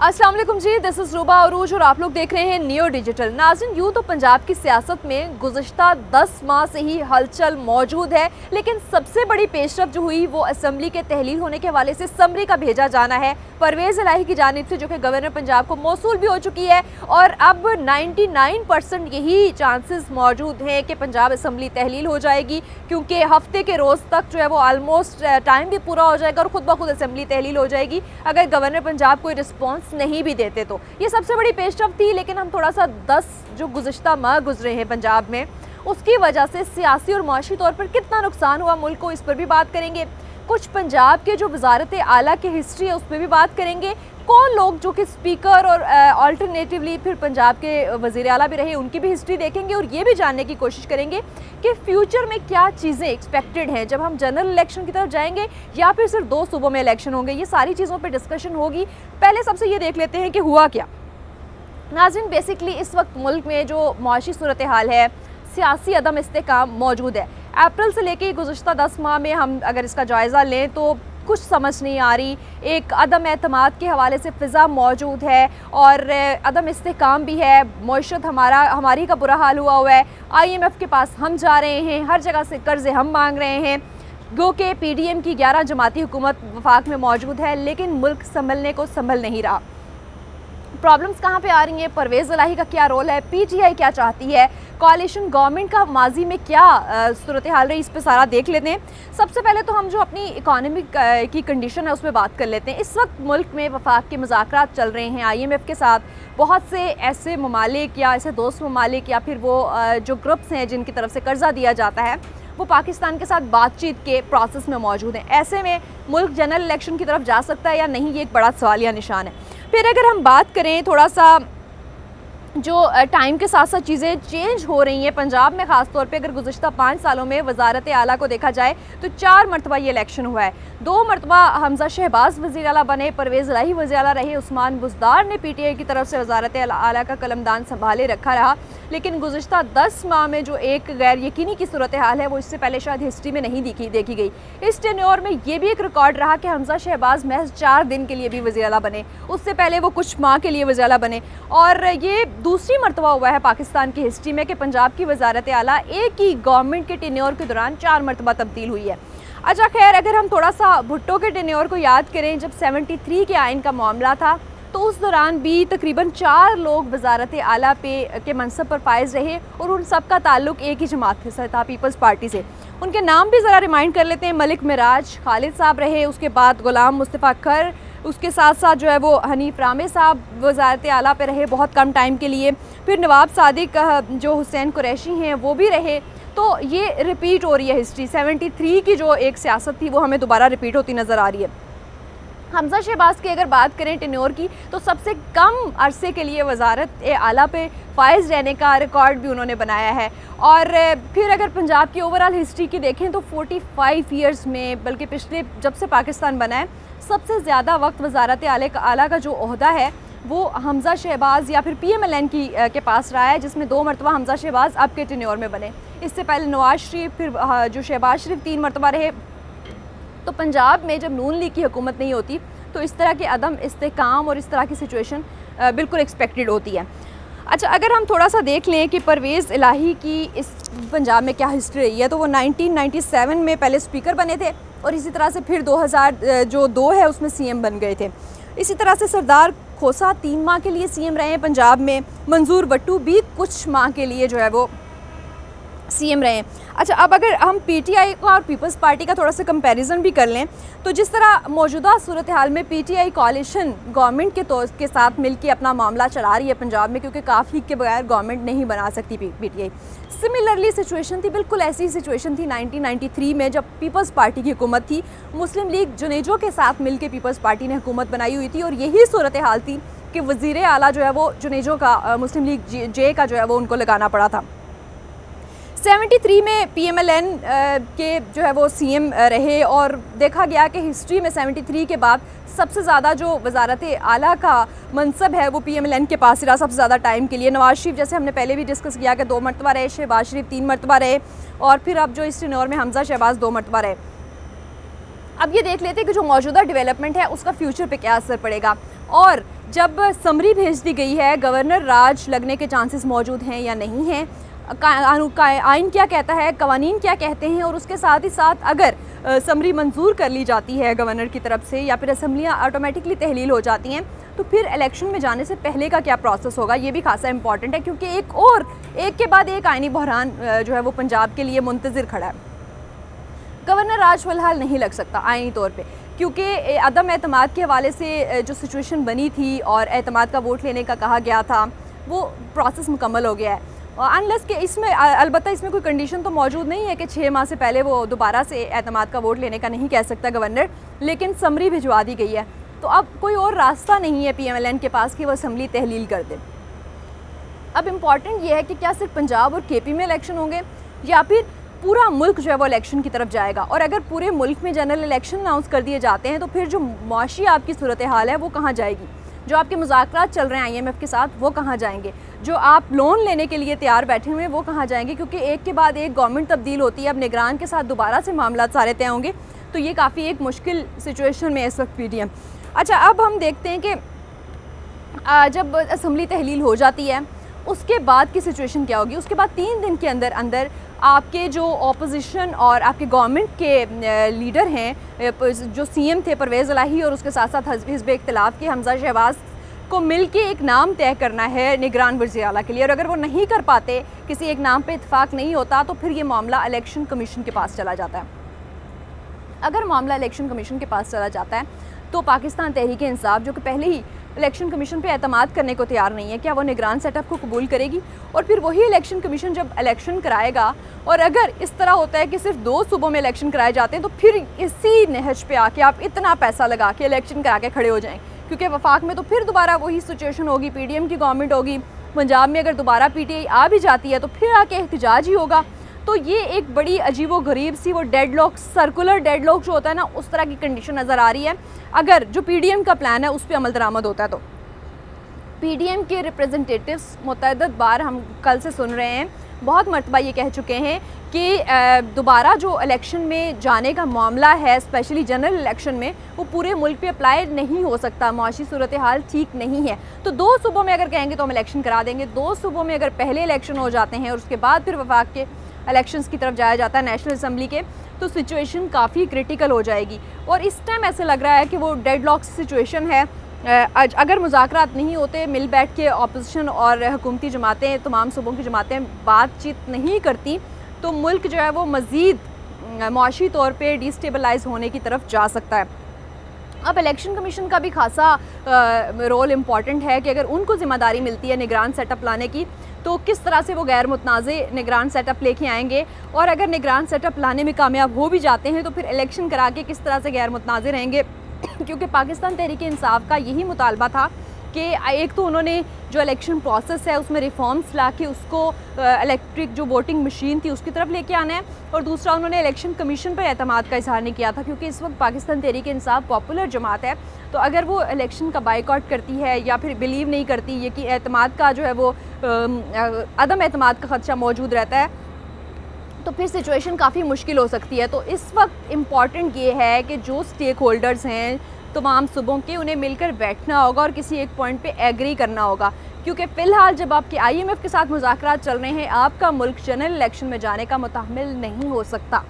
अस्सलाम वालेकुम जी, this is रूबा अरूज और आप लोग देख रहे हैं नियो डिजिटल। नाज़रीन, यूँ तो पंजाब की सियासत में गुज़श्ता 10 माह से ही हलचल मौजूद है, लेकिन सबसे बड़ी पेशरफ जो हुई वो असम्बली के तहलील होने के हवाले से समरी का भेजा जाना है परवेज़ इलाही की जानिब से, जो कि गवर्नर पंजाब को मौसूल भी हो चुकी है। और अब 99% यही चांसेस मौजूद हैं कि पंजाब असम्बली तहलील हो जाएगी, क्योंकि हफ्ते के रोज़ तक जो है वो आलमोस्ट टाइम भी पूरा हो जाएगा और ख़ुद ब खुद असम्बली तहलील हो जाएगी अगर गवर्नर पंजाब कोई रिस्पॉन्स नहीं भी देते तो। ये सबसे बड़ी पेशरफ थी, लेकिन हम थोड़ा सा 10 जो गुज़श्ता माह गुजरे हैं पंजाब में, उसकी वजह से सियासी और माशी तौर पर कितना नुकसान हुआ मुल्क को, इस पर भी बात करेंगे। कुछ पंजाब के जो वज़ारत आला की हिस्ट्री है उस पर भी बात करेंगे। कौन लोग जो कि स्पीकर और अल्टरनेटिवली फिर पंजाब के वज़ीर आला भी रहे, उनकी भी हिस्ट्री देखेंगे और ये भी जानने की कोशिश करेंगे कि फ्यूचर में क्या चीज़ें एक्सपेक्टेड हैं जब हम जनरल इलेक्शन की तरफ जाएंगे या फिर सिर्फ 2 सूबों में इलेक्शन होंगे। ये सारी चीज़ों पर डिस्कशन होगी। पहले सबसे ये देख लेते हैं कि हुआ क्या। नाज़रीन, बेसिकली इस वक्त मुल्क में जो माशी सूरत हाल है, सियासी अदम इस्तेकाम मौजूद है। अप्रैल से लेकर गुज़श्ता 10 माह में हम अगर इसका जायज़ा लें तो कुछ समझ नहीं आ रही। एक अदम एतमाद के हवाले से फ़िज़ा मौजूद है और अदम इस्तेकाम भी है। मईशत हमारी का बुरा हाल हुआ है। IMF के पास हम जा रहे हैं, हर जगह से कर्ज़े हम मांग रहे हैं। गो के PDM की 11 जमाती हुकूमत वफाक में मौजूद है, लेकिन मुल्क संभलने को संभल नहीं रहा। प्रॉब्लम्स कहाँ पे आ रही हैं, परवेज़ इलाही का क्या रोल है, PTI क्या चाहती है, कोalition गवर्नमेंट का माजी में क्या सूरत हाल रही, इस पे सारा देख लेते हैं। सबसे पहले तो हम जो अपनी इकॉनमी की कंडीशन है उस पर बात कर लेते हैं। इस वक्त मुल्क में वफाक के मुज़ाकरात चल रहे हैं IMF के साथ। बहुत से ऐसे ममालिक या ऐसे दोस्त ममालिक या फिर वो जो ग्रुप्स हैं जिनकी तरफ से कर्जा दिया जाता है, वो पाकिस्तान के साथ बातचीत के प्रोसेस में मौजूद हैं। ऐसे में मुल्क जनरल इलेक्शन की तरफ जा सकता है या नहीं, ये एक बड़ा सवालिया निशान है। फिर अगर हम बात करें थोड़ा सा जो टाइम के साथ साथ चीज़ें चेंज हो रही हैं पंजाब में, ख़ास तौर पे अगर गुज़श्ता 5 सालों में वज़ारत आला को देखा जाए तो 4 मरतबा ये इलेक्शन हुआ है। 2 मरतबा हमज़ा शहबाज वज़ीर आला बने, परवेज़ इलाही वज़ीर आला रहे, उस्मान बुज़दार ने PTI की तरफ से वज़ारत आला का कलमदान संभाले रखा रहा। लेकिन गुज़श्ता 10 माह में जो एक गैर यकीनी की सूरत हाल है वो इससे पहले शायद हिस्ट्री में नहीं देखी गई। इस टेन्योर में ये भी एक रिकॉर्ड रहा कि हमज़ा शहबाज महज 4 दिन के लिए भी वज़ीर आला बने, उससे पहले वो कुछ माह के लिए वज़ीर आला बने। और ये दूसरी मरतबा हुआ है पाकिस्तान की हिस्ट्री में कि पंजाब की वज़ारत आला एक ही गवर्नमेंट के टेन्योर के दौरान 4 मरतबा तब्दील हुई है। अच्छा खैर, अगर हम थोड़ा सा भुट्टो के टेन्योर को याद करें, जब 73 के आइन का मामला था तो उस दौरान भी तकरीबन 4 लोग वज़ारत आला के मनसब पर फाइज रहे और उन सब का ताल्लुक एक ही जमात से था, पीपल्स पार्टी से। उनके नाम भी ज़रा रिमाइंड कर लेते हैं। मलिक मिराज खालिद साहब रहे, उसके बाद गुलाम मुस्तफ़ा खर, उसके साथ साथ जो है वो हनीफ रामे साहब वज़ारत आला पे रहे बहुत कम टाइम के लिए। फिर नवाब सादिक जो हुसैन कुरैशी हैं वो भी रहे। तो ये रिपीट हो रही है हिस्ट्री। 73 की जो एक सियासत थी वो हमें दोबारा रिपीट होती नज़र आ रही है। हमज़ा शहबाज की अगर बात करें टेन्योर की, तो सबसे कम अरसे के लिए वज़ारत आला पे फाइज रहने का रिकॉर्ड भी उन्होंने बनाया है। और फिर अगर पंजाब की ओवरऑल हिस्ट्री की देखें तो 45 ईयर्स में, बल्कि पिछले जब से पाकिस्तान बना है, सबसे ज़्यादा वक्त वज़ारत आला का जो ओहदा है वो हमज़ा शहबाज या फिर PMLN के पास रहा है, जिसमें 2 मरतबा हमज़ा शहबाज अब के टेन्योर में बने। इससे पहले नवाज शरीफ, फिर जो शहबाज शरीफ 3 मरतबा रहे। तो पंजाब में जब नून लीग की हुकूमत नहीं होती तो इस तरह के अदम इस्तेकाम और इस तरह की सिचुएशन बिल्कुल एक्सपेक्टेड होती है। अच्छा, अगर हम थोड़ा सा देख लें कि परवेज़ इलाही की इस पंजाब में क्या हिस्ट्री रही है, तो वो 1997 में पहले स्पीकर बने थे और इसी तरह से फिर 2002 है उसमें CM बन गए थे। इसी तरह से सरदार खोसा 3 माह के लिए CM रहे हैं पंजाब में। मंजूर वट्टू भी कुछ माह के लिए जो है वो CM रहे हैं। अच्छा, अब अगर हम PTI का और पीपल्स पार्टी का थोड़ा सा कंपैरिजन भी कर लें तो जिस तरह मौजूदा सूरत हाल में PTI कोalition गवर्नमेंट के साथ मिलकर अपना मामला चला रही है पंजाब में, क्योंकि काफ़ी के बगैर गवर्नमेंट नहीं बना सकती PTI। सिमिलरली सिचुएशन थी, बिल्कुल ऐसी सिचुएशन थी 1993 में जब पीपल्स पार्टी की हुकूमत थी। मुस्लिम लीग जुनेजो के साथ मिलकर पीपल्स पार्टी ने हुकूमत बनाई हुई थी और यही सूरत हाल थी कि वज़ीर आला जो है वो जुनेजो का, मुस्लिम लीग जे का जो है वो उनको लगाना पड़ा था। 73 में PMLN के जो है वो CM रहे और देखा गया कि हिस्ट्री में 73 के बाद सबसे ज़्यादा जो वज़ारत आला का मनसब है वो PMLN के पास रहा सबसे ज़्यादा टाइम के लिए। नवाज शरीफ, जैसे हमने पहले भी डिस्कस किया कि 2 मरतबा रहे, शहबाज शरीफ 3 मरतबा रहे और फिर अब जो इस टेन्योर में हमज़ा शहबाज 2 मरतबा रहे। अब ये देख लेते हैं कि जो मौजूदा डेवलपमेंट है उसका फ्यूचर पे क्या असर पड़ेगा। और जब समरी भेज दी गई है, गवर्नर राज लगने के चांसेस मौजूद हैं या नहीं हैं, आइन क्या कहता है, कवानीन क्या कहते हैं, और उसके साथ ही साथ अगर समरी मंजूर कर ली जाती है गवर्नर की तरफ से या फिर असम्बलियाँ ऑटोमेटिकली तहलील हो जाती हैं, तो फिर इलेक्शन में जाने से पहले का क्या प्रोसेस होगा, ये भी खासा इंपॉर्टेंट है, क्योंकि एक के बाद एक आइनी बहरान जो है वो पंजाब के लिए मुंतज़िर खड़ा है। गवर्नर राज फ़िलहाल नहीं लग सकता आइनी तौर पे, क्योंकि अदम एतमाद के हवाले से जो सिचुएशन बनी थी और एतमाद का वोट लेने का कहा गया था, वो प्रोसेस मुकम्मल हो गया है। अनलेस कि इसमें अलबत्ता इसमें कोई कंडीशन तो मौजूद नहीं है कि 6 माह से पहले वो दोबारा से एतमाद का वोट लेने का नहीं कह सकता गवर्नर, लेकिन समरी भिजवा दी गई है। तो अब कोई और रास्ता नहीं है PMLN के पास कि वो असम्बली तहलील कर दे। अब इम्पॉर्टेंट ये है कि क्या सिर्फ पंजाब और KP में इलेक्शन होंगे या फिर पूरा मुल्क जो है वो इलेक्शन की तरफ जाएगा, और अगर पूरे मुल्क में जनरल इलेक्शन अनाउंस कर दिए जाते हैं तो फिर जो मुआशी आपकी सूरत हाल है वो कहाँ जाएगी, जो आपके मुज़ाकरात चल रहे हैं IMF के साथ वो कहाँ जाएंगे, जो आप लोन लेने के लिए तैयार बैठे हुए हैं वो कहाँ जाएंगे, क्योंकि एक के बाद एक गवर्नमेंट तब्दील होती है। अब निगरान के साथ दोबारा से मामला सारे तय होंगे, तो ये काफ़ी एक मुश्किल सिचुएशन में इस वक्त PDM। अच्छा, अब हम देखते हैं कि जब असम्बली तहलील हो जाती है उसके बाद की सिचुएशन क्या होगी। उसके बाद 3 दिन के अंदर अंदर आपके जो ऑपोजिशन और आपके गवर्नमेंट के लीडर हैं, जो CM थे परवेज़ इलाही, और उसके साथ साथ हिज़्ब इख्तिलाफ के हमज़ा शहबाज को मिलके एक नाम तय करना है निगरान वज़ीर आला के लिए, और अगर वो नहीं कर पाते, किसी एक नाम पे इत्तेफाक नहीं होता, तो फिर ये मामला इलेक्शन कमीशन के पास चला जाता है। अगर मामला इलेक्शन कमीशन के पास चला जाता है तो पाकिस्तान तहरीक इंसाफ, जो कि पहले ही इलेक्शन कमीशन पे एतमाद करने को तैयार नहीं है, क्या वो निगरान सेटअप को कबूल करेगी? और फिर वही इलेक्शन कमीशन जब इलेक्शन कराएगा, और अगर इस तरह होता है कि सिर्फ 2 सूबों में इलेक्शन कराए जाते हैं, तो फिर इसी नहज पे आके आप इतना पैसा लगा के इलेक्शन करा के खड़े हो जाएं, क्योंकि वफाक में तो फिर दोबारा वही सिचुएशन होगी, PDM की गवर्नमेंट होगी। पंजाब में अगर दोबारा PTI आ भी जाती है तो फिर आके एहतजाज ही होगा। तो ये एक बड़ी अजीब व गरीब सी वो डेडलॉक, सर्कुलर डेडलॉक जो होता है ना, उस तरह की कंडीशन नज़र आ रही है। अगर जो PDM का प्लान है उस पर अमल दरामद होता है तो PDM के रिप्रेजेंटेटिव्स मुतअद्दिद बार हम कल से सुन रहे हैं, बहुत मरतबा ये कह चुके हैं कि दोबारा जो इलेक्शन में जाने का मामला है, स्पेशली जनरल इलेक्शन में, वो पूरे मुल्क पे अप्लाई नहीं हो सकता, माशी सूरत हाल ठीक नहीं है। तो 2 सूबों में अगर कहेंगे तो हम इलेक्शन करा देंगे, 2 सूबों में अगर पहले इलेक्शन हो जाते हैं और उसके बाद फिर वफाक के इलेक्शंस की तरफ जाया जाता है, नेशनल असम्बली के, तो सिचुएशन काफ़ी क्रिटिकल हो जाएगी। और इस टाइम ऐसे लग रहा है कि वो डेडलॉक सिचुएशन है। अगर मुज़ाकरात नहीं होते, मिल बैठ के अपोजिशन और हुकूमती जमातें, तमाम सूबों की जमातें बातचीत नहीं करती, तो मुल्क जो है वो मज़ीद मुआशी तौर पे डिस्टेबलाइज होने की तरफ जा सकता है। अब इलेक्शन कमीशन का भी खासा रोल इम्पॉर्टेंट है कि अगर उनको ज़िम्मेदारी मिलती है निगरान सेटअप लाने की, तो किस तरह से वो गैर मुतनाज़े निगरान सेटअप लेके आएंगे, और अगर निगरान सेटअप लाने में कामयाब हो भी जाते हैं तो फिर इलेक्शन करा के किस तरह से गैर मुतनाज़े रहेंगे। क्योंकि पाकिस्तान तहरीक इंसाफ का यही मुतालबा था कि एक तो उन्होंने जो इलेक्शन प्रोसेस है उसमें रिफॉर्म्स ला के उसको इलेक्ट्रिक जो वोटिंग मशीन थी उसकी तरफ लेके आना है, और दूसरा उन्होंने इलेक्शन कमीशन पर एतमाद का इजहार नहीं किया था, क्योंकि इस वक्त पाकिस्तान तहरीक इंसाफ पॉपुलर जमात है। तो अगर वो इलेक्शन का बाइकआउट करती है या फिर बिलीव नहीं करती, ये कि एतमाद का जो है वो अदम एतमाद का खदशा मौजूद रहता है, तो फिर सिचुएशन काफ़ी मुश्किल हो सकती है। तो इस वक्त इम्पॉर्टेंट ये है कि जो स्टेक होल्डर्स हैं तमाम सूबों के, उन्हें मिलकर बैठना होगा और किसी एक पॉइंट पे एग्री करना होगा, क्योंकि फ़िलहाल जब आपके IMF के साथ मुज़ाकरात चल रहे हैं, आपका मुल्क जनरल इलेक्शन में जाने का मुतहम्मिल नहीं हो सकता।